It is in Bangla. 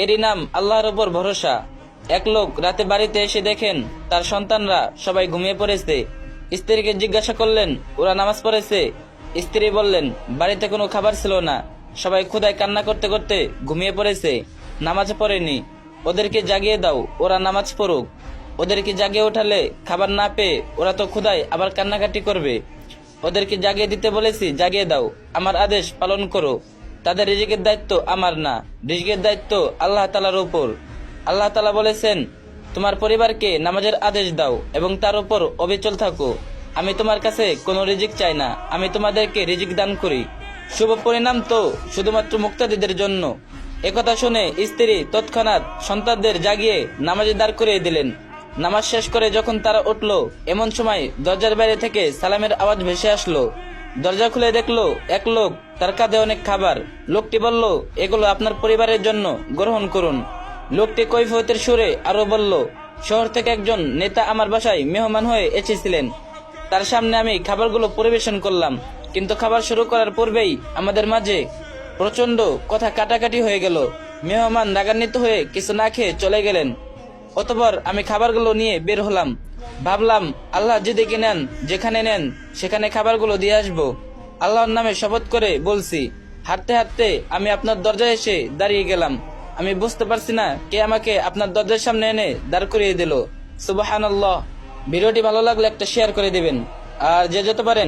এরই নাম আল্লাহর উপর ভরসা। এক লোক রাতে বাড়িতে এসে দেখেন তার সন্তানরা সবাই ঘুমিয়ে পড়েছে। স্ত্রীকে জিজ্ঞাসা করলেন, ওরা নামাজ পড়েছে? স্ত্রী বললেন, বাড়িতে কোনো খাবার ছিল না, সবাই ক্ষুধায় কান্না করতে করতে ঘুমিয়ে পড়েছে, নামাজ পড়েনি। ওদেরকে জাগিয়ে দাও, ওরা নামাজ পড়ুক। ওদেরকে জাগিয়ে ওঠালে খাবার না পেয়ে ওরা তো ক্ষুধায় আবার কান্নাকাটি করবে। ওদেরকে জাগিয়ে দিতে বলেছি, জাগিয়ে দাও, আমার আদেশ পালন করো। তাদের রিজিকের দায়িত্ব আমার না, রিজিকের দায়িত্ব আল্লাহ তাআলার উপর। আল্লাহ তাআলা বলেছেন, তোমার পরিবারকে নামাজের আদেশ দাও এবং তার উপর অবিচল থাকো। আমি তোমার কাছে কোনো রিজিক চাই না, আমি তোমাদেরকে রিজিক দান করি। শুভ পরিণাম তো শুধুমাত্র মুক্তাদীদের জন্য। একথা শুনে স্ত্রী তৎক্ষণাৎ সন্তানদের জাগিয়ে নামাজে দাঁড় করিয়ে দিলেন। নামাজ শেষ করে যখন তারা উঠল, এমন সময় দরজার বাইরে থেকে সালামের আওয়াজ ভেসে আসলো। দরজা খুলে দেখলো এক লোক, তার কাঁধে অনেক খাবার। লোকটি বলল, এগুলো আপনার পরিবারের জন্য, গ্রহণ করুন। লোকটি কৈফিয়তের সুরে আরো বলল, শহর থেকে একজন নেতা আমার বাসায় মেহমান হয়ে এসেছিলেন, তার সামনে আমি খাবারগুলো পরিবেশন করলাম, কিন্তু খাবার শুরু করার পূর্বেই আমাদের মাঝে প্রচন্ড কথা কাটাকাটি হয়ে গেল। মেহমান রাগান্বিত হয়ে কিছু না খেয়ে চলে গেলেন। অতঃপর আমি খাবারগুলো নিয়ে বের হলাম। ভাবলাম, আল্লাহ যেদিকে নেন, যেখানে নেন সেখানে খাবারগুলো দিয়ে আসবো। আল্লাহর নামে শপথ করে বলছি। হাঁটতে হাঁটতে আমি আপনার দরজায় এসে দাঁড়িয়ে গেলাম। আমি বুঝতে পারছি না কে আমাকে আপনার দরজার সামনে এনে দাঁড় করিয়ে দিল। সুবহানাল্লাহ। ভিডিওটি ভালো লাগলে একটা শেয়ার করে দিবেন, আর যে যত পারেন